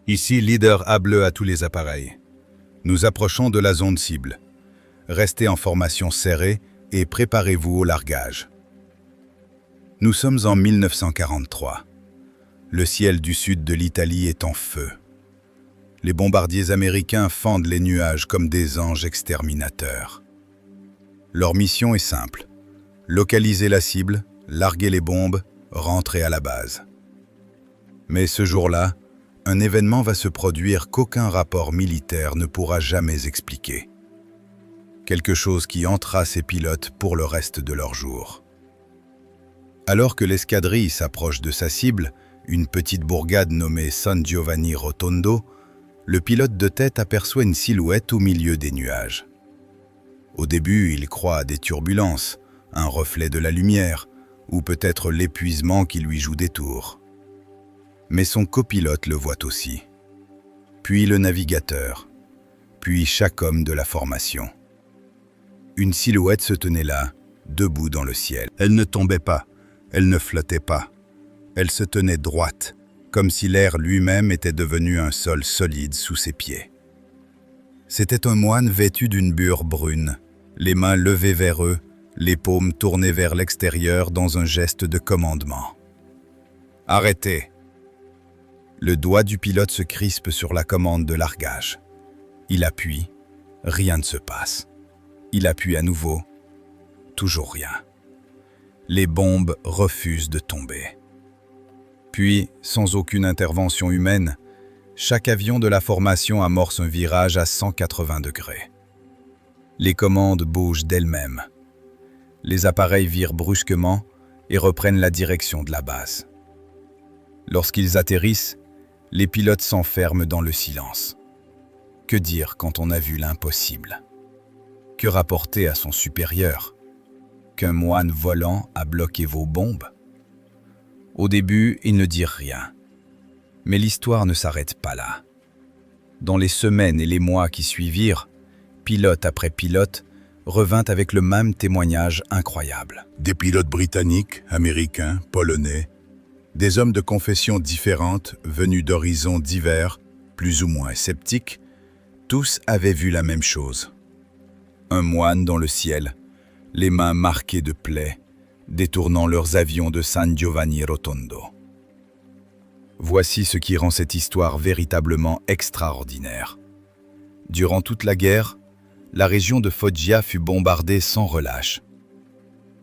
Ici, leader A bleu à tous les appareils. Nous approchons de la zone cible. Restez en formation serrée et préparez-vous au largage. Nous sommes en 1943. Le ciel du sud de l'Italie est en feu. Les bombardiers américains fendent les nuages comme des anges exterminateurs. Leur mission est simple: localiser la cible, larguer les bombes, rentrer à la base. Mais ce jour-là, un événement va se produire qu'aucun rapport militaire ne pourra jamais expliquer. Quelque chose qui hantera ces pilotes pour le reste de leur jour. Alors que l'escadrille s'approche de sa cible, une petite bourgade nommée San Giovanni Rotondo, le pilote de tête aperçoit une silhouette au milieu des nuages. Au début, il croit à des turbulences, un reflet de la lumière, ou peut-être l'épuisement qui lui joue des tours. Mais son copilote le voit aussi. Puis le navigateur, puis chaque homme de la formation. Une silhouette se tenait là, debout dans le ciel. Elle ne tombait pas, elle ne flottait pas. Elle se tenait droite, comme si l'air lui-même était devenu un sol solide sous ses pieds. C'était un moine vêtu d'une bure brune, les mains levées vers eux, les paumes tournées vers l'extérieur dans un geste de commandement. « Arrêtez !» Le doigt du pilote se crispe sur la commande de largage. Il appuie, rien ne se passe. Il appuie à nouveau, toujours rien. Les bombes refusent de tomber. Puis, sans aucune intervention humaine, chaque avion de la formation amorce un virage à 180 degrés. Les commandes bougent d'elles-mêmes. Les appareils virent brusquement et reprennent la direction de la base. Lorsqu'ils atterrissent, les pilotes s'enferment dans le silence. Que dire quand on a vu l'impossible? Que rapporter à son supérieur? Qu'un moine volant a bloqué vos bombes? Au début, ils ne dirent rien. Mais l'histoire ne s'arrête pas là. Dans les semaines et les mois qui suivirent, pilote après pilote revint avec le même témoignage incroyable. Des pilotes britanniques, américains, polonais, des hommes de confessions différentes, venus d'horizons divers, plus ou moins sceptiques, tous avaient vu la même chose. Un moine dans le ciel, les mains marquées de plaies, détournant leurs avions de San Giovanni Rotondo. Voici ce qui rend cette histoire véritablement extraordinaire. Durant toute la guerre, la région de Foggia fut bombardée sans relâche.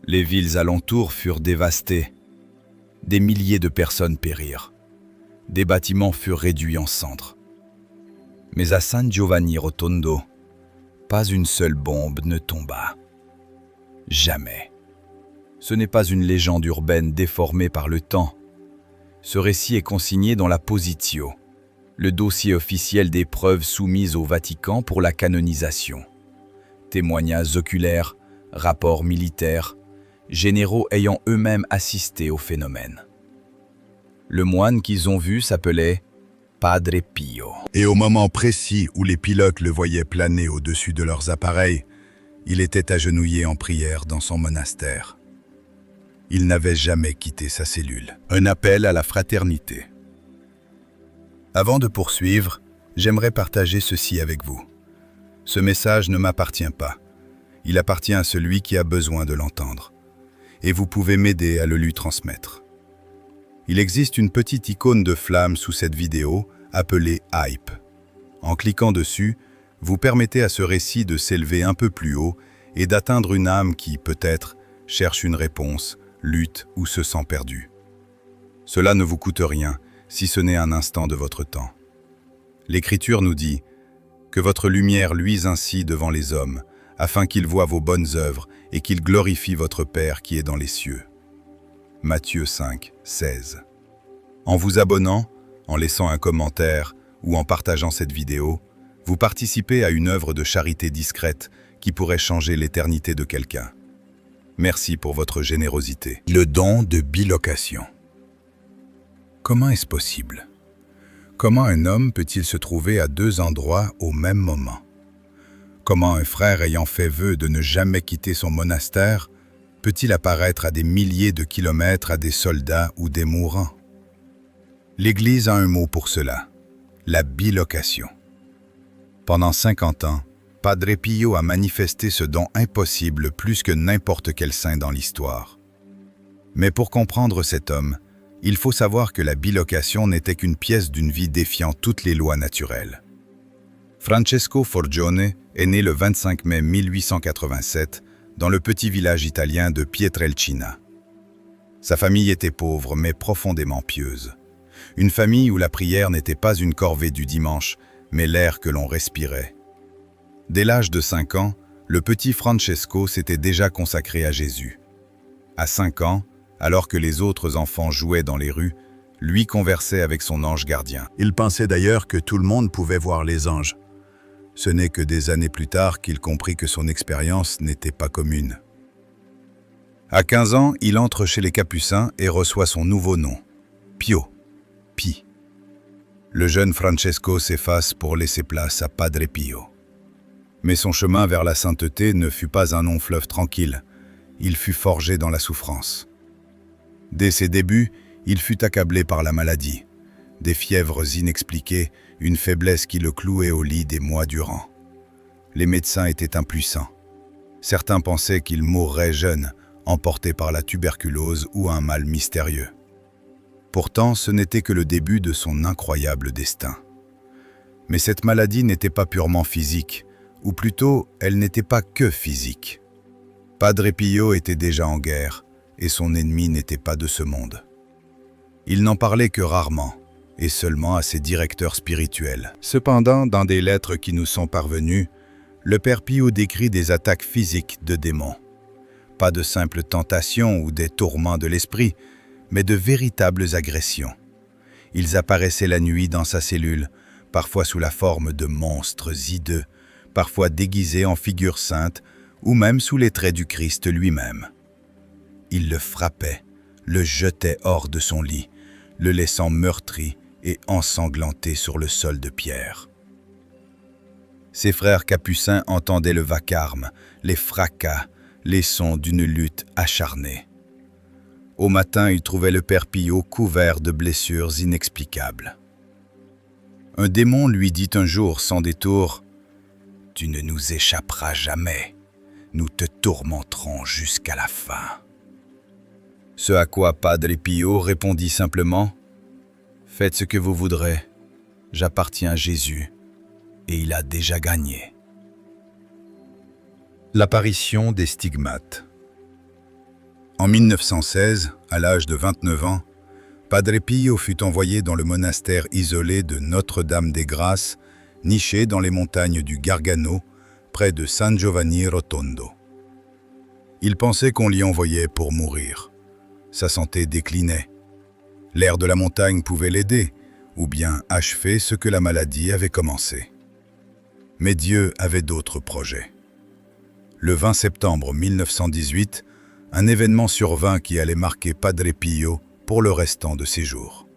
Les villes alentours furent dévastées. Des milliers de personnes périrent. Des bâtiments furent réduits en cendres. Mais à San Giovanni Rotondo, pas une seule bombe ne tomba. Jamais. Ce n'est pas une légende urbaine déformée par le temps. Ce récit est consigné dans la Positio, le dossier officiel des preuves soumises au Vatican pour la canonisation. Témoignages oculaires, rapports militaires, généraux ayant eux-mêmes assisté au phénomène. Le moine qu'ils ont vu s'appelait Padre Pio. Et au moment précis où les pilotes le voyaient planer au-dessus de leurs appareils, il était agenouillé en prière dans son monastère. Il n'avait jamais quitté sa cellule. Un appel à la fraternité. Avant de poursuivre, j'aimerais partager ceci avec vous. Ce message ne m'appartient pas. Il appartient à celui qui a besoin de l'entendre. Et vous pouvez m'aider à le lui transmettre. Il existe une petite icône de flamme sous cette vidéo, appelée « Hype ». En cliquant dessus, vous permettez à ce récit de s'élever un peu plus haut et d'atteindre une âme qui, peut-être, cherche une réponse, lutte ou se sent perdue. Cela ne vous coûte rien, si ce n'est un instant de votre temps. L'Écriture nous dit « Que votre lumière luise ainsi devant les hommes, afin qu'ils voient vos bonnes œuvres et qu'ils glorifient votre Père qui est dans les cieux. » Matthieu 5, 16. En vous abonnant, en laissant un commentaire ou en partageant cette vidéo, vous participez à une œuvre de charité discrète qui pourrait changer l'éternité de quelqu'un. Merci pour votre générosité. Le don de bilocation. Comment est-ce possible? Comment un homme peut-il se trouver à deux endroits au même moment? Comment un frère ayant fait vœu de ne jamais quitter son monastère peut-il apparaître à des milliers de kilomètres à des soldats ou des mourants? L'Église a un mot pour cela, la bilocation. Pendant 50 ans, Padre Pio a manifesté ce don impossible plus que n'importe quel saint dans l'histoire. Mais pour comprendre cet homme, il faut savoir que la bilocation n'était qu'une pièce d'une vie défiant toutes les lois naturelles. Francesco Forgione est né le 25 mai 1887 dans le petit village italien de Pietrelcina. Sa famille était pauvre mais profondément pieuse. Une famille où la prière n'était pas une corvée du dimanche, mais l'air que l'on respirait. Dès l'âge de 5 ans, le petit Francesco s'était déjà consacré à Jésus. À 5 ans, alors que les autres enfants jouaient dans les rues, lui conversait avec son ange gardien. Il pensait d'ailleurs que tout le monde pouvait voir les anges. Ce n'est que des années plus tard qu'il comprit que son expérience n'était pas commune. À 15 ans, il entre chez les Capucins et reçoit son nouveau nom, Pio, Pi. Le jeune Francesco s'efface pour laisser place à Padre Pio. Mais son chemin vers la sainteté ne fut pas un long fleuve tranquille, il fut forgé dans la souffrance. Dès ses débuts, il fut accablé par la maladie, des fièvres inexpliquées, une faiblesse qui le clouait au lit des mois durant. Les médecins étaient impuissants. Certains pensaient qu'il mourrait jeune, emporté par la tuberculose ou un mal mystérieux. Pourtant, ce n'était que le début de son incroyable destin. Mais cette maladie n'était pas purement physique, ou plutôt, elle n'était pas que physique. Padre Pio était déjà en guerre, et son ennemi n'était pas de ce monde. Il n'en parlait que rarement, et seulement à ses directeurs spirituels. Cependant, dans des lettres qui nous sont parvenues, le Père Pio décrit des attaques physiques de démons. Pas de simples tentations ou des tourments de l'esprit, mais de véritables agressions. Ils apparaissaient la nuit dans sa cellule, parfois sous la forme de monstres hideux, parfois déguisés en figures saintes, ou même sous les traits du Christ lui-même. Ils le frappaient, le jetaient hors de son lit, le laissant meurtri et ensanglanté sur le sol de pierre. Ses frères capucins entendaient le vacarme, les fracas, les sons d'une lutte acharnée. Au matin, ils trouvaient le Père Pio couvert de blessures inexplicables. Un démon lui dit un jour sans détour « Tu ne nous échapperas jamais, nous te tourmenterons jusqu'à la fin. » Ce à quoi Padre Pio répondit simplement « Faites ce que vous voudrez, j'appartiens à Jésus et il a déjà gagné. » L'apparition des stigmates. En 1916, à l'âge de 29 ans, Padre Pio fut envoyé dans le monastère isolé de Notre-Dame des Grâces, niché dans les montagnes du Gargano, près de San Giovanni Rotondo. Il pensait qu'on l'y envoyait pour mourir. Sa santé déclinait. L'air de la montagne pouvait l'aider, ou bien achever ce que la maladie avait commencé. Mais Dieu avait d'autres projets. Le 20 septembre 1918, un événement survint qui allait marquer Padre Pio pour le restant de ses jours.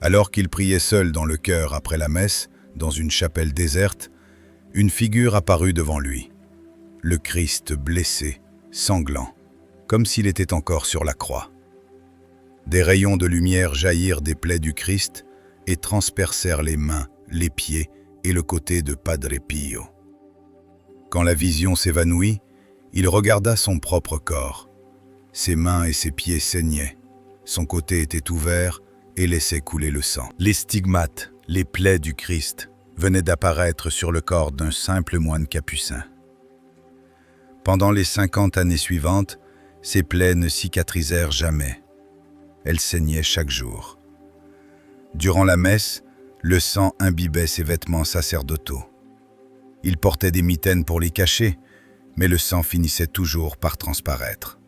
Alors qu'il priait seul dans le chœur après la messe, dans une chapelle déserte, une figure apparut devant lui. Le Christ blessé, sanglant, comme s'il était encore sur la croix. Des rayons de lumière jaillirent des plaies du Christ et transpercèrent les mains, les pieds et le côté de Padre Pio. Quand la vision s'évanouit, il regarda son propre corps. Ses mains et ses pieds saignaient, son côté était ouvert et laissait couler le sang. Les stigmates, les plaies du Christ, venaient d'apparaître sur le corps d'un simple moine capucin. Pendant les 50 années suivantes, ces plaies ne cicatrisèrent jamais. Elles saignaient chaque jour. Durant la messe, le sang imbibait ses vêtements sacerdotaux. Il portait des mitaines pour les cacher, mais le sang finissait toujours par transparaître.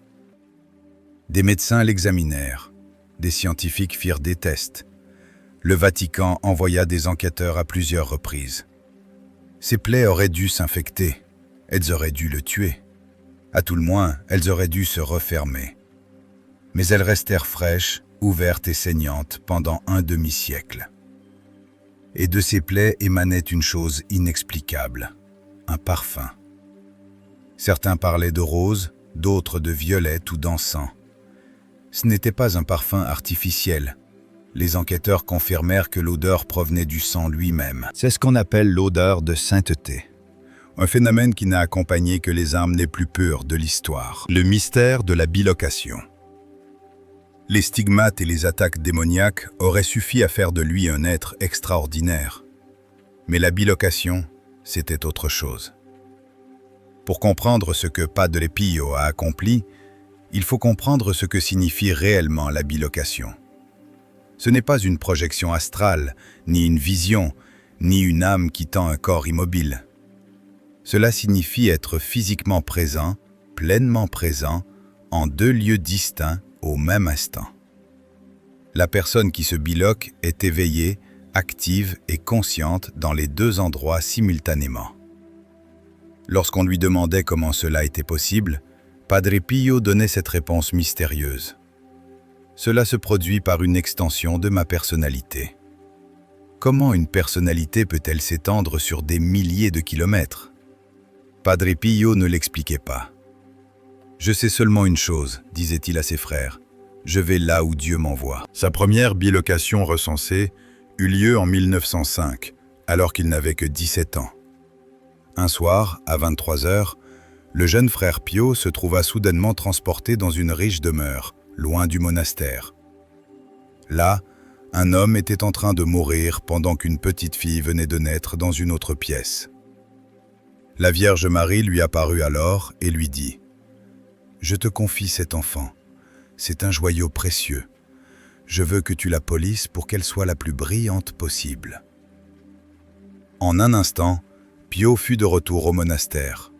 Des médecins l'examinèrent, des scientifiques firent des tests. Le Vatican envoya des enquêteurs à plusieurs reprises. Ces plaies auraient dû s'infecter, elles auraient dû le tuer. À tout le moins, elles auraient dû se refermer. Mais elles restèrent fraîches, ouvertes et saignantes pendant un demi-siècle. Et de ces plaies émanait une chose inexplicable, un parfum. Certains parlaient de rose, d'autres de violette ou d'encens. Ce n'était pas un parfum artificiel, Les enquêteurs confirmèrent que l'odeur provenait du sang lui-même. C'est ce qu'on appelle l'odeur de sainteté. Un phénomène qui n'a accompagné que les âmes les plus pures de l'histoire. Le mystère de la bilocation. Les stigmates et les attaques démoniaques auraient suffi à faire de lui un être extraordinaire. Mais la bilocation, c'était autre chose. Pour comprendre ce que Padre Pio a accompli, il faut comprendre ce que signifie réellement la bilocation. Ce n'est pas une projection astrale, ni une vision, ni une âme quittant un corps immobile. Cela signifie être physiquement présent, pleinement présent, en deux lieux distincts au même instant. La personne qui se biloque est éveillée, active et consciente dans les deux endroits simultanément. Lorsqu'on lui demandait comment cela était possible, Padre Pio donnait cette réponse mystérieuse. Cela se produit par une extension de ma personnalité. Comment une personnalité peut-elle s'étendre sur des milliers de kilomètres? Padre Pio ne l'expliquait pas. Je sais seulement une chose, disait-il à ses frères. Je vais là où Dieu m'envoie. Sa première bilocation recensée eut lieu en 1905, alors qu'il n'avait que 17 ans. Un soir, à 23 heures, le jeune frère Pio se trouva soudainement transporté dans une riche demeure, loin du monastère. Là, un homme était en train de mourir pendant qu'une petite fille venait de naître dans une autre pièce. La Vierge Marie lui apparut alors et lui dit « Je te confie cet enfant. C'est un joyau précieux. Je veux que tu la polisses pour qu'elle soit la plus brillante possible. » En un instant, Pio fut de retour au monastère.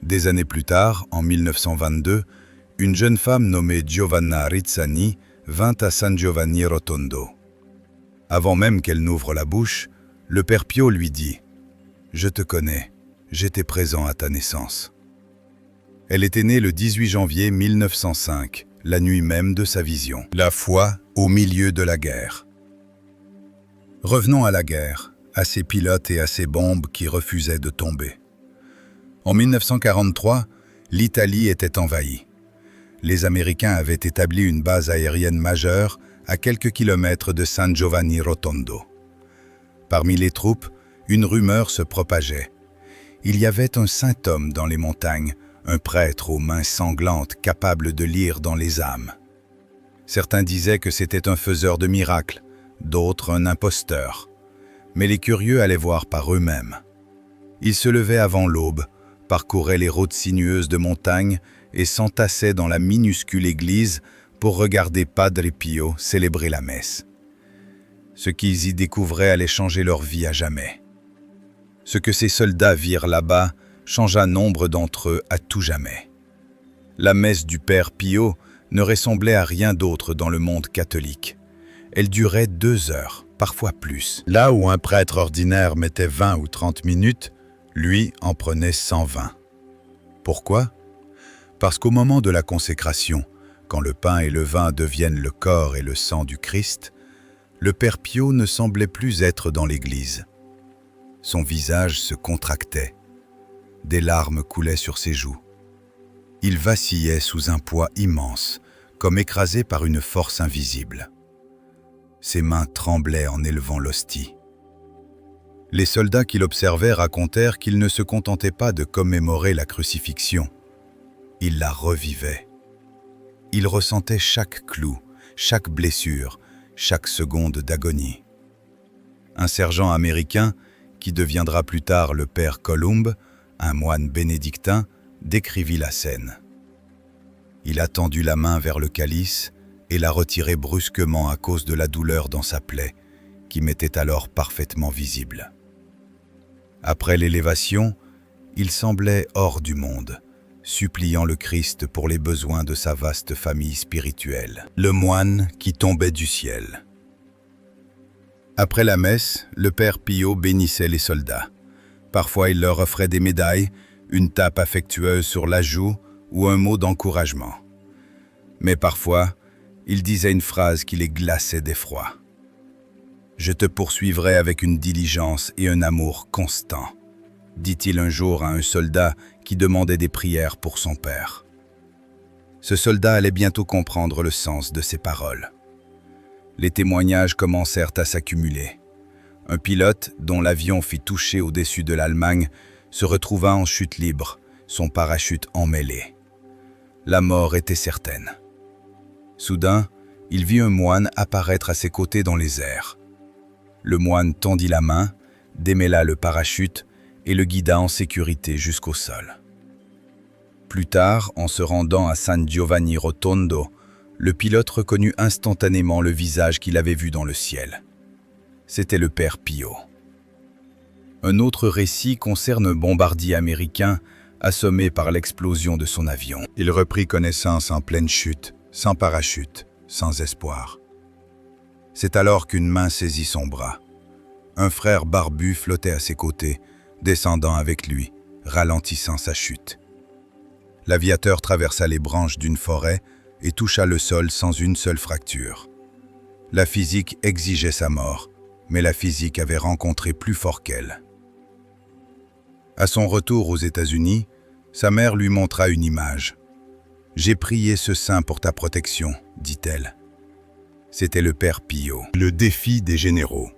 Des années plus tard, en 1922, une jeune femme nommée Giovanna Rizzani vint à San Giovanni Rotondo. Avant même qu'elle n'ouvre la bouche, le père Pio lui dit « Je te connais, j'étais présent à ta naissance. » Elle était née le 18 janvier 1905, la nuit même de sa vision. La foi au milieu de la guerre. Revenons à la guerre, à ces pilotes et à ces bombes qui refusaient de tomber. En 1943, l'Italie était envahie. Les Américains avaient établi une base aérienne majeure à quelques kilomètres de San Giovanni Rotondo. Parmi les troupes, une rumeur se propageait. Il y avait un saint homme dans les montagnes, un prêtre aux mains sanglantes capable de lire dans les âmes. Certains disaient que c'était un faiseur de miracles, d'autres un imposteur. Mais les curieux allaient voir par eux-mêmes. Ils se levaient avant l'aube, parcouraient les routes sinueuses de montagne et s'entassaient dans la minuscule église pour regarder Padre Pio célébrer la messe. Ce qu'ils y découvraient allait changer leur vie à jamais. Ce que ces soldats virent là-bas changea nombre d'entre eux à tout jamais. La messe du Père Pio ne ressemblait à rien d'autre dans le monde catholique. Elle durait 2 heures, parfois plus. Là où un prêtre ordinaire mettait 20 ou 30 minutes, lui en prenait 120. Pourquoi? Parce qu'au moment de la consécration, quand le pain et le vin deviennent le corps et le sang du Christ, le Père Pio ne semblait plus être dans l'église. Son visage se contractait. Des larmes coulaient sur ses joues. Il vacillait sous un poids immense, comme écrasé par une force invisible. Ses mains tremblaient en élevant l'hostie. Les soldats qui l'observaient racontèrent qu'il ne se contentait pas de commémorer la crucifixion. Il la revivait. Il ressentait chaque clou, chaque blessure, chaque seconde d'agonie. Un sergent américain, qui deviendra plus tard le père Columb, un moine bénédictin, décrivit la scène. Il a tendu la main vers le calice et l'a retiré brusquement à cause de la douleur dans sa plaie, qui m'était alors parfaitement visible. Après l'élévation, il semblait hors du monde, suppliant le Christ pour les besoins de sa vaste famille spirituelle, le moine qui tombait du ciel. Après la messe, le père Pio bénissait les soldats. Parfois, il leur offrait des médailles, une tape affectueuse sur la joue ou un mot d'encouragement. Mais parfois, il disait une phrase qui les glaçait d'effroi. « Je te poursuivrai avec une diligence et un amour constant », dit-il un jour à un soldat qui demandait des prières pour son père. Ce soldat allait bientôt comprendre le sens de ces paroles. Les témoignages commencèrent à s'accumuler. Un pilote, dont l'avion fit toucher au-dessus de l'Allemagne, se retrouva en chute libre, son parachute emmêlé. La mort était certaine. Soudain, il vit un moine apparaître à ses côtés dans les airs. Le moine tendit la main, démêla le parachute et le guida en sécurité jusqu'au sol. Plus tard, en se rendant à San Giovanni Rotondo, le pilote reconnut instantanément le visage qu'il avait vu dans le ciel. C'était le père Pio. Un autre récit concerne un bombardier américain assommé par l'explosion de son avion. Il reprit connaissance en pleine chute, sans parachute, sans espoir. C'est alors qu'une main saisit son bras. Un frère barbu flottait à ses côtés, descendant avec lui, ralentissant sa chute. L'aviateur traversa les branches d'une forêt et toucha le sol sans une seule fracture. La physique exigeait sa mort, mais la physique avait rencontré plus fort qu'elle. À son retour aux États-Unis, sa mère lui montra une image. « J'ai prié ce saint pour ta protection », dit-elle. C'était le père Pio. Le défi des généraux.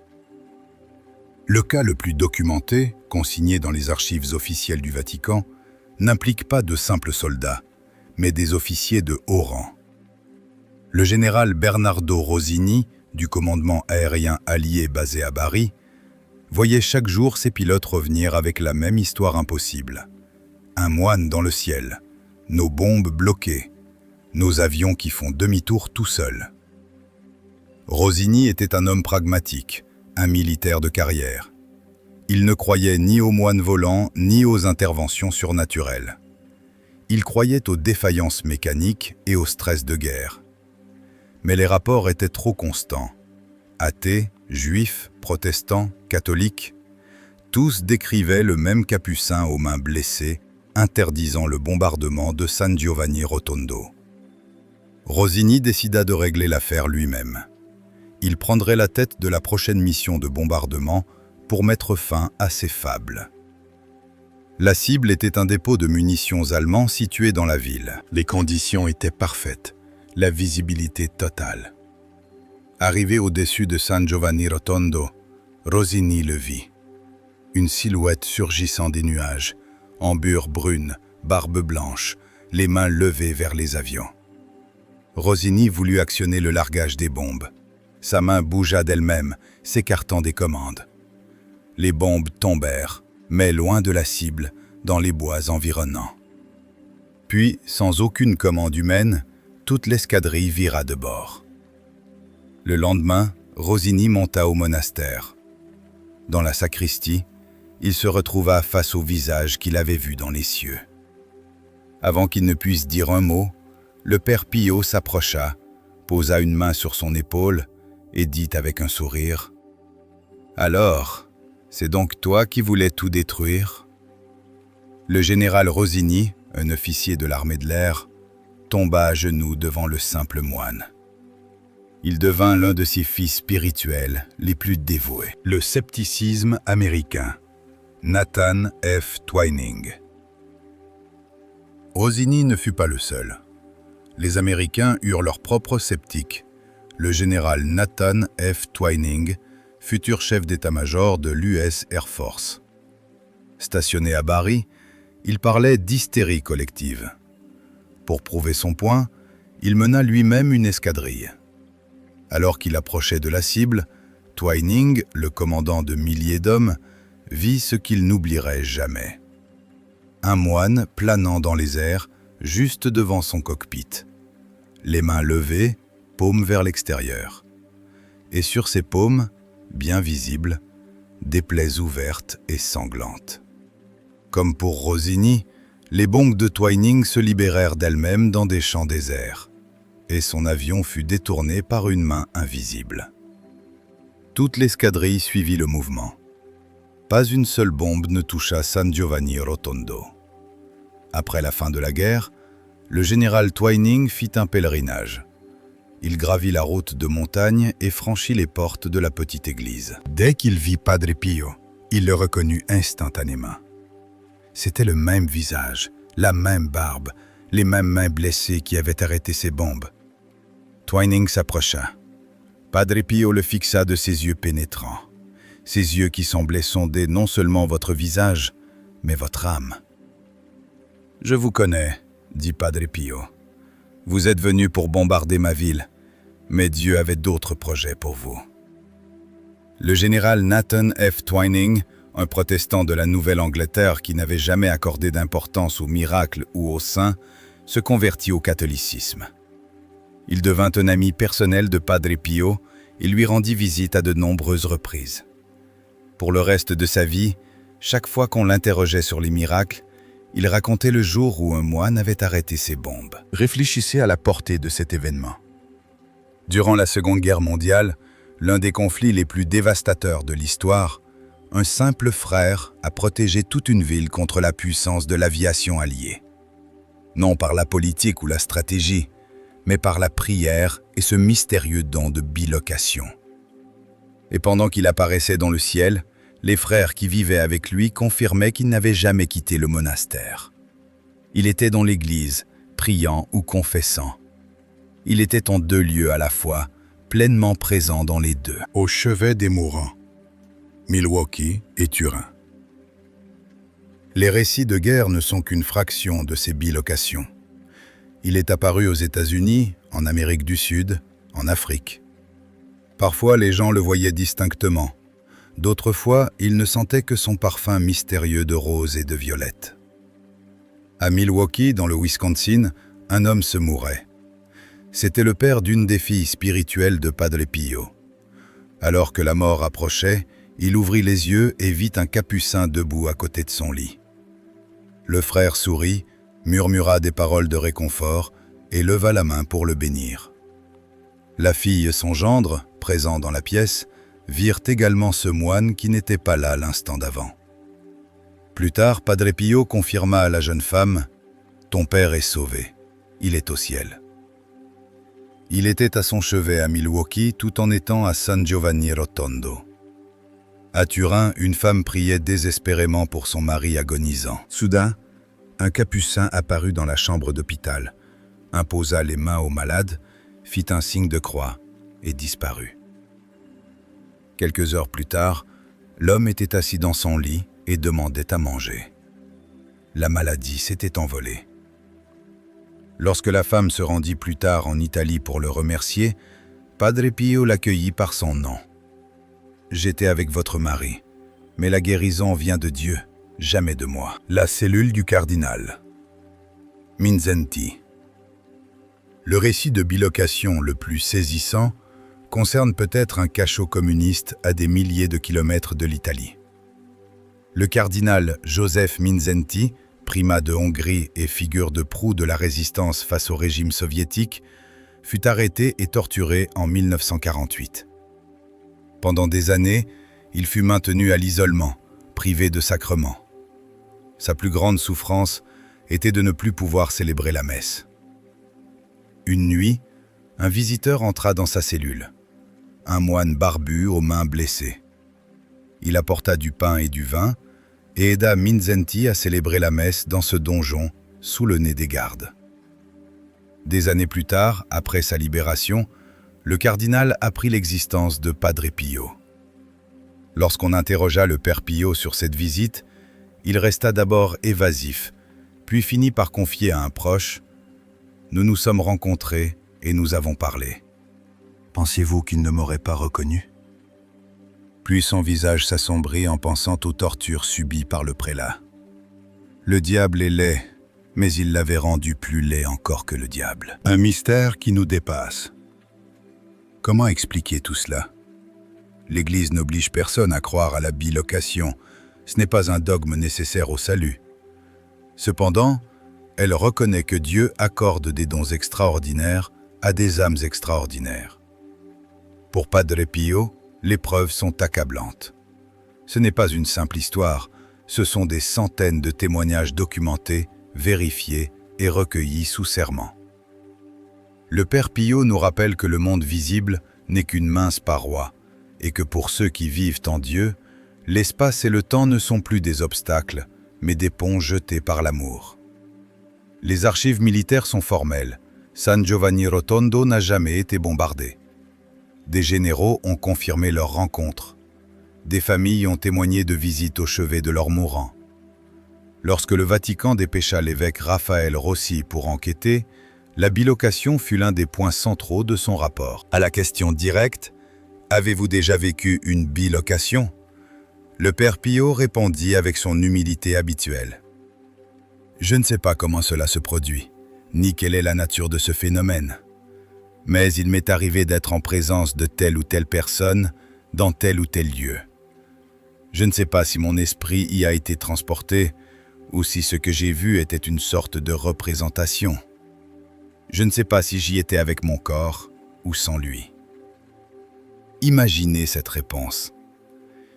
Le cas le plus documenté, consigné dans les archives officielles du Vatican, n'implique pas de simples soldats, mais des officiers de haut rang. Le général Bernardo Rosini, du commandement aérien allié basé à Bari, voyait chaque jour ses pilotes revenir avec la même histoire impossible. Un moine dans le ciel, nos bombes bloquées, nos avions qui font demi-tour tout seuls. Rosini était un homme pragmatique, un militaire de carrière. Il ne croyait ni aux moines volants, ni aux interventions surnaturelles. Il croyait aux défaillances mécaniques et au stress de guerre. Mais les rapports étaient trop constants. Athées, juifs, protestants, catholiques, tous décrivaient le même capucin aux mains blessées, interdisant le bombardement de San Giovanni Rotondo. Rosini décida de régler l'affaire lui-même. Il prendrait la tête de la prochaine mission de bombardement pour mettre fin à ces fables. La cible était un dépôt de munitions allemand situé dans la ville. Les conditions étaient parfaites, la visibilité totale. Arrivé au-dessus de San Giovanni Rotondo, Rosini le vit. Une silhouette surgissant des nuages, embure brune, barbe blanche, les mains levées vers les avions. Rosini voulut actionner le largage des bombes. Sa main bougea d'elle-même, s'écartant des commandes. Les bombes tombèrent, mais loin de la cible, dans les bois environnants. Puis, sans aucune commande humaine, toute l'escadrille vira de bord. Le lendemain, Rosini monta au monastère. Dans la sacristie, il se retrouva face au visage qu'il avait vu dans les cieux. Avant qu'il ne puisse dire un mot, le père Pio s'approcha, posa une main sur son épaule et dit avec un sourire : « Alors, c'est donc toi qui voulais tout détruire ?» Le général Rosini, un officier de l'armée de l'air, tomba à genoux devant le simple moine. Il devint l'un de ses fils spirituels les plus dévoués. Le scepticisme américain. Nathan F. Twining. Rosini ne fut pas le seul. Les Américains eurent leur propre sceptique. Le général Nathan F. Twining, futur chef d'état-major de l'US Air Force. Stationné à Bari, il parlait d'hystérie collective. Pour prouver son point, il mena lui-même une escadrille. Alors qu'il approchait de la cible, Twining, le commandant de milliers d'hommes, vit ce qu'il n'oublierait jamais. Un moine planant dans les airs, juste devant son cockpit. Les mains levées, paumes vers l'extérieur. Et sur ses paumes, bien visibles, des plaies ouvertes et sanglantes. Comme pour Rosini, les bombes de Twining se libérèrent d'elles-mêmes dans des champs déserts, et son avion fut détourné par une main invisible. Toute l'escadrille suivit le mouvement. Pas une seule bombe ne toucha San Giovanni Rotondo. Après la fin de la guerre, le général Twining fit un pèlerinage. Il gravit la route de montagne et franchit les portes de la petite église. Dès qu'il vit Padre Pio, il le reconnut instantanément. C'était le même visage, la même barbe, les mêmes mains blessées qui avaient arrêté ces bombes. Twining s'approcha. « Padre Pio le fixa de ses yeux pénétrants, ses yeux qui semblaient sonder non seulement votre visage, mais votre âme. « Je vous connais, dit Padre Pio. Vous êtes venu pour bombarder ma ville, mais Dieu avait d'autres projets pour vous. » Le général Nathan F. Twining, un protestant de la Nouvelle-Angleterre qui n'avait jamais accordé d'importance aux miracles ou aux saints, se convertit au catholicisme. Il devint un ami personnel de Padre Pio et lui rendit visite à de nombreuses reprises. Pour le reste de sa vie, chaque fois qu'on l'interrogeait sur les miracles, il racontait le jour où un moine avait arrêté ses bombes. Réfléchissez à la portée de cet événement. Durant la Seconde Guerre mondiale, l'un des conflits les plus dévastateurs de l'histoire, un simple frère a protégé toute une ville contre la puissance de l'aviation alliée. Non par la politique ou la stratégie, mais par la prière et ce mystérieux don de bilocation. Et pendant qu'il apparaissait dans le ciel, les frères qui vivaient avec lui confirmaient qu'il n'avait jamais quitté le monastère. Il était dans l'église, priant ou confessant. Il était en deux lieux à la fois, pleinement présent dans les deux. Au chevet des mourants, Milwaukee et Turin. Les récits de guerre ne sont qu'une fraction de ces bilocations. Il est apparu aux États-Unis, en Amérique du Sud, en Afrique. Parfois, les gens le voyaient distinctement. D'autres fois, ils ne sentaient que son parfum mystérieux de rose et de violette. À Milwaukee, dans le Wisconsin, un homme se mourait. C'était le père d'une des filles spirituelles de Padre Pio. Alors que la mort approchait, il ouvrit les yeux et vit un capucin debout à côté de son lit. Le frère sourit, murmura des paroles de réconfort et leva la main pour le bénir. La fille et son gendre, présents dans la pièce, virent également ce moine qui n'était pas là l'instant d'avant. Plus tard, Padre Pio confirma à la jeune femme « Ton père est sauvé, il est au ciel ». Il était à son chevet à Milwaukee tout en étant à San Giovanni Rotondo. À Turin, une femme priait désespérément pour son mari agonisant. Soudain, un capucin apparut dans la chambre d'hôpital, imposa les mains au malade, fit un signe de croix et disparut. Quelques heures plus tard, l'homme était assis dans son lit et demandait à manger. La maladie s'était envolée. Lorsque la femme se rendit plus tard en Italie pour le remercier, Padre Pio l'accueillit par son nom. « J'étais avec votre mari, mais la guérison vient de Dieu, jamais de moi. » La cellule du cardinal. Minzenti. Le récit de bilocation le plus saisissant concerne peut-être un cachot communiste à des milliers de kilomètres de l'Italie. Le cardinal Joseph Minzenti, primat de Hongrie et figure de proue de la résistance face au régime soviétique, fut arrêté et torturé en 1948. Pendant des années, il fut maintenu à l'isolement, privé de sacrements. Sa plus grande souffrance était de ne plus pouvoir célébrer la messe. Une nuit, un visiteur entra dans sa cellule. Un moine barbu aux mains blessées. Il apporta du pain et du vin et aida Minzenti à célébrer la messe dans ce donjon sous le nez des gardes. Des années plus tard, après sa libération, le cardinal apprit l'existence de Padre Pio. Lorsqu'on interrogea le père Pio sur cette visite, il resta d'abord évasif, puis finit par confier à un proche « Nous nous sommes rencontrés et nous avons parlé. Pensez-vous qu'il ne m'aurait pas reconnu ?» Puis son visage s'assombrit en pensant aux tortures subies par le prélat. Le diable est laid, mais il l'avait rendu plus laid encore que le diable. Un mystère qui nous dépasse. Comment expliquer tout cela? L'Église n'oblige personne à croire à la bilocation. Ce n'est pas un dogme nécessaire au salut. Cependant, elle reconnaît que Dieu accorde des dons extraordinaires à des âmes extraordinaires. Pour Padre Pio, les preuves sont accablantes. Ce n'est pas une simple histoire, ce sont des centaines de témoignages documentés, vérifiés et recueillis sous serment. Le Père Pio nous rappelle que le monde visible n'est qu'une mince paroi et que pour ceux qui vivent en Dieu, l'espace et le temps ne sont plus des obstacles, mais des ponts jetés par l'amour. Les archives militaires sont formelles. San Giovanni Rotondo n'a jamais été bombardé. Des généraux ont confirmé leur rencontre. Des familles ont témoigné de visites au chevet de leurs mourants. Lorsque le Vatican dépêcha l'évêque Raphaël Rossi pour enquêter, la bilocation fut l'un des points centraux de son rapport. À la question directe « Avez-vous déjà vécu une bilocation ?» le père Pio répondit avec son humilité habituelle. « Je ne sais pas comment cela se produit, ni quelle est la nature de ce phénomène. Mais il m'est arrivé d'être en présence de telle ou telle personne dans tel ou tel lieu. Je ne sais pas si mon esprit y a été transporté ou si ce que j'ai vu était une sorte de représentation. Je ne sais pas si j'y étais avec mon corps ou sans lui. » Imaginez cette réponse.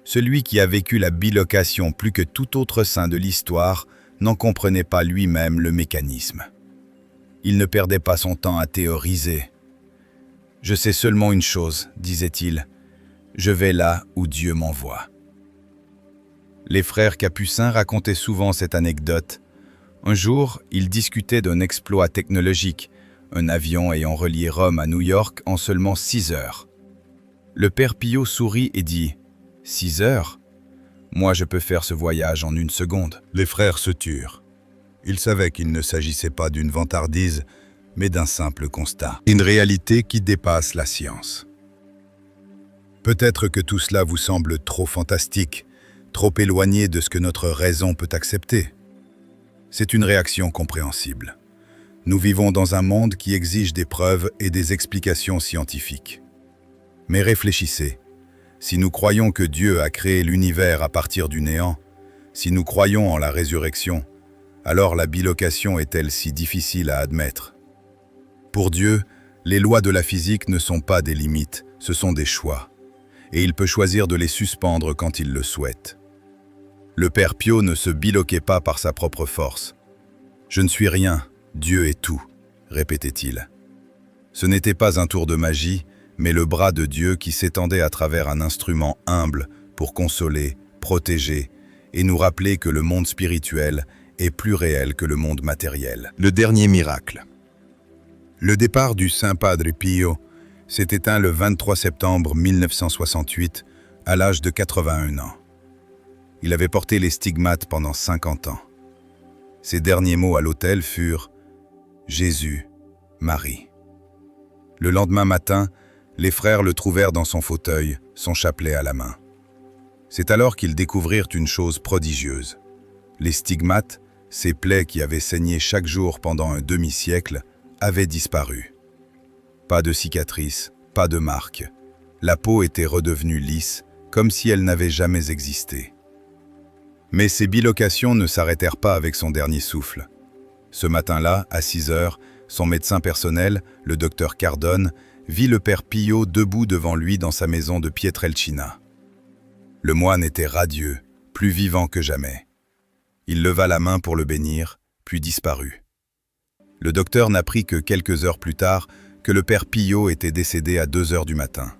Celui qui a vécu la bilocation plus que tout autre saint de l'histoire n'en comprenait pas lui-même le mécanisme. Il ne perdait pas son temps à théoriser. « Je sais seulement une chose, disait-il, je vais là où Dieu m'envoie. » Les frères capucins racontaient souvent cette anecdote. Un jour, ils discutaient d'un exploit technologique, un avion ayant relié Rome à New York en seulement 6 heures. Le père Pio sourit et dit « 6 heures ? Moi, je peux faire ce voyage en 1 seconde. » Les frères se turent. Ils savaient qu'il ne s'agissait pas d'une vantardise, mais d'un simple constat. Une réalité qui dépasse la science. Peut-être que tout cela vous semble trop fantastique, trop éloigné de ce que notre raison peut accepter. C'est une réaction compréhensible. Nous vivons dans un monde qui exige des preuves et des explications scientifiques. Mais réfléchissez, si nous croyons que Dieu a créé l'univers à partir du néant, si nous croyons en la résurrection, alors la bilocation est-elle si difficile à admettre? Pour Dieu, les lois de la physique ne sont pas des limites, ce sont des choix, et il peut choisir de les suspendre quand il le souhaite. Le père Pio ne se biloquait pas par sa propre force. « Je ne suis rien, Dieu est tout », répétait-il. Ce n'était pas un tour de magie, mais le bras de Dieu qui s'étendait à travers un instrument humble pour consoler, protéger et nous rappeler que le monde spirituel est plus réel que le monde matériel. Le dernier miracle. Le départ du Saint Padre Pio s'est éteint le 23 septembre 1968 à l'âge de 81 ans. Il avait porté les stigmates pendant 50 ans. Ses derniers mots à l'autel furent « Jésus, Marie ». Le lendemain matin, les frères le trouvèrent dans son fauteuil, son chapelet à la main. C'est alors qu'ils découvrirent une chose prodigieuse. Les stigmates, ces plaies qui avaient saigné chaque jour pendant un demi-siècle, avaient disparu. Pas de cicatrices, pas de marques. La peau était redevenue lisse, comme si elle n'avait jamais existé. Mais ces bilocations ne s'arrêtèrent pas avec son dernier souffle. Ce matin-là, à 6 heures, son médecin personnel, le docteur Cardone, vit le père Pio debout devant lui dans sa maison de Pietrelcina. Le moine était radieux, plus vivant que jamais. Il leva la main pour le bénir, puis disparut. Le docteur n'apprit que quelques heures plus tard que le père Pio était décédé à 2 heures du matin.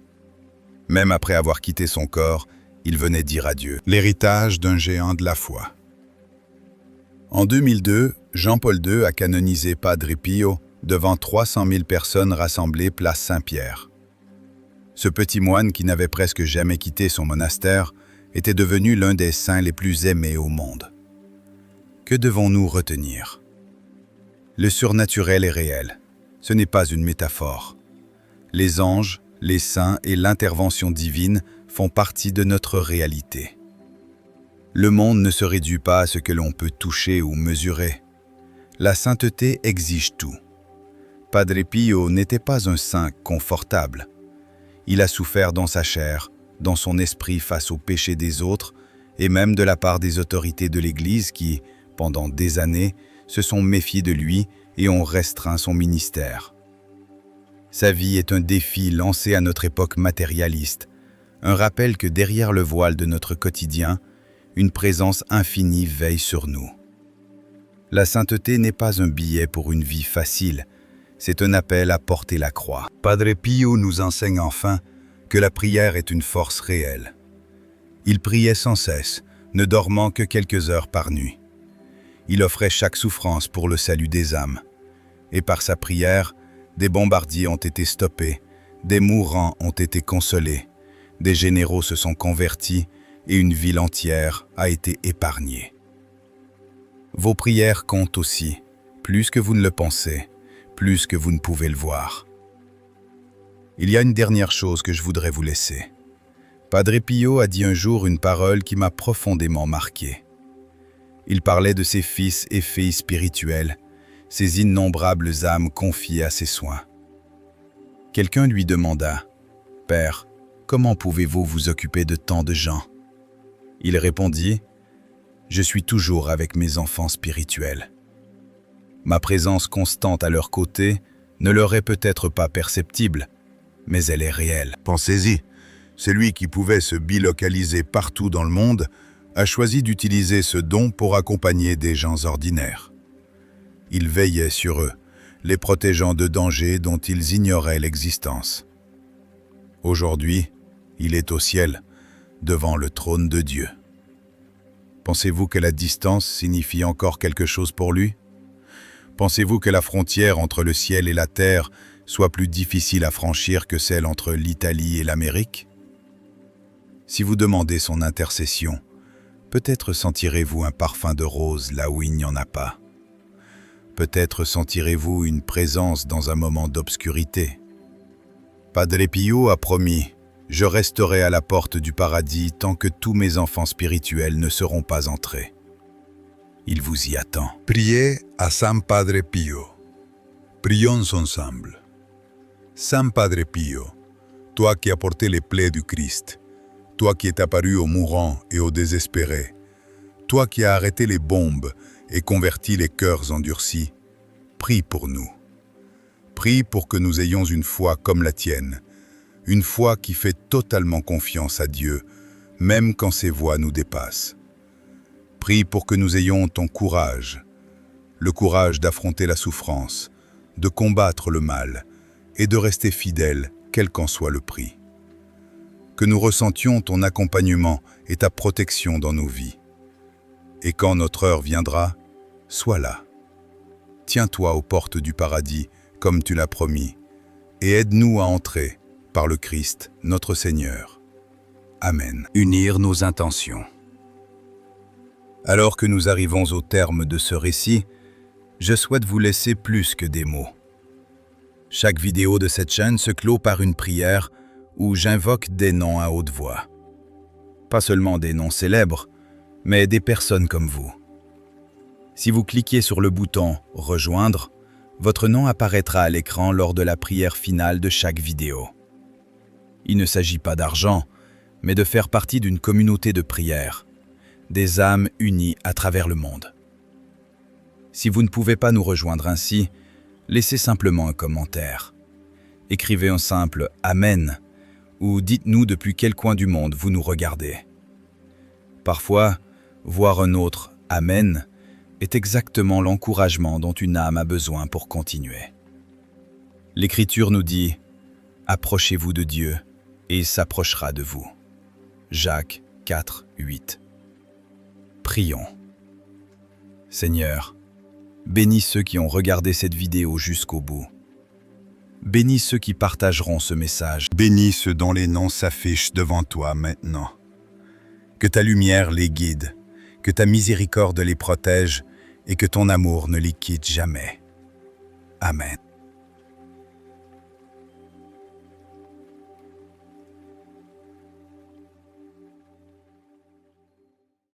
Même après avoir quitté son corps, il venait dire adieu. L'héritage d'un géant de la foi. En 2002, Jean-Paul II a canonisé Padre Pio devant 300 000 personnes rassemblées place Saint-Pierre. Ce petit moine qui n'avait presque jamais quitté son monastère était devenu l'un des saints les plus aimés au monde. Que devons-nous retenir? Le surnaturel est réel. Ce n'est pas une métaphore. Les anges, les saints et l'intervention divine font partie de notre réalité. Le monde ne se réduit pas à ce que l'on peut toucher ou mesurer. La sainteté exige tout. Padre Pio n'était pas un saint confortable. Il a souffert dans sa chair, dans son esprit face au péché des autres, et même de la part des autorités de l'Église qui, pendant des années, se sont méfiés de lui et ont restreint son ministère. Sa vie est un défi lancé à notre époque matérialiste, un rappel que derrière le voile de notre quotidien, une présence infinie veille sur nous. La sainteté n'est pas un billet pour une vie facile, c'est un appel à porter la croix. Padre Pio nous enseigne enfin que la prière est une force réelle. Il priait sans cesse, ne dormant que quelques heures par nuit. Il offrait chaque souffrance pour le salut des âmes. Et par sa prière, des bombardiers ont été stoppés, Des mourants ont été consolés, des généraux se sont convertis et une ville entière a été épargnée. Vos prières comptent aussi, plus que vous ne le pensez, plus que vous ne pouvez le voir. Il y a une dernière chose que je voudrais vous laisser. Padre Pio a dit un jour une parole qui m'a profondément marqué. Il parlait de ses fils et filles spirituels, ces innombrables âmes confiées à ses soins. Quelqu'un lui demanda « Père, comment pouvez-vous vous occuper de tant de gens ?» Il répondit « Je suis toujours avec mes enfants spirituels. Ma présence constante à leur côté ne leur est peut-être pas perceptible, mais elle est réelle. » Pensez-y, celui qui pouvait se bilocaliser partout dans le monde a choisi d'utiliser ce don pour accompagner des gens ordinaires. Il veillait sur eux, les protégeant de dangers dont ils ignoraient l'existence. Aujourd'hui, il est au ciel, devant le trône de Dieu. Pensez-vous que la distance signifie encore quelque chose pour lui? Pensez-vous que la frontière entre le ciel et la terre soit plus difficile à franchir que celle entre l'Italie et l'Amérique? Si vous demandez son intercession, peut-être sentirez-vous un parfum de rose là où il n'y en a pas. Peut-être sentirez-vous une présence dans un moment d'obscurité. Padre Pio a promis « Je resterai à la porte du paradis tant que tous mes enfants spirituels ne seront pas entrés. » Il vous y attend. Priez à San Padre Pio. Prions ensemble. Saint Padre Pio, toi qui as porté les plaies du Christ, toi qui es apparu aux mourants et aux désespérés, toi qui as arrêté les bombes et converti les cœurs endurcis, prie pour nous. Prie pour que nous ayons une foi comme la tienne, une foi qui fait totalement confiance à Dieu, même quand ses voies nous dépassent. Prie pour que nous ayons ton courage, le courage d'affronter la souffrance, de combattre le mal et de rester fidèles, quel qu'en soit le prix. Que nous ressentions ton accompagnement et ta protection dans nos vies. Et quand notre heure viendra, sois là. Tiens-toi aux portes du paradis, comme tu l'as promis, et aide-nous à entrer, par le Christ, notre Seigneur. Amen. Unir nos intentions. Alors que nous arrivons au terme de ce récit, je souhaite vous laisser plus que des mots. Chaque vidéo de cette chaîne se clôt par une prière où j'invoque des noms à haute voix. Pas seulement des noms célèbres, mais des personnes comme vous. Si vous cliquez sur le bouton « Rejoindre », votre nom apparaîtra à l'écran lors de la prière finale de chaque vidéo. Il ne s'agit pas d'argent, mais de faire partie d'une communauté de prière, des âmes unies à travers le monde. Si vous ne pouvez pas nous rejoindre ainsi, laissez simplement un commentaire. Écrivez un simple « Amen » ou dites-nous depuis quel coin du monde vous nous regardez. Parfois, voir un autre « Amen » est exactement l'encouragement dont une âme a besoin pour continuer. L'Écriture nous dit « Approchez-vous de Dieu et il s'approchera de vous. » Jacques 4, 8. Prions. Seigneur, bénis ceux qui ont regardé cette vidéo jusqu'au bout. Bénis ceux qui partageront ce message. Bénis ceux dont les noms s'affichent devant toi maintenant. Que ta lumière les guide, que ta miséricorde les protège et que ton amour ne les quitte jamais. Amen.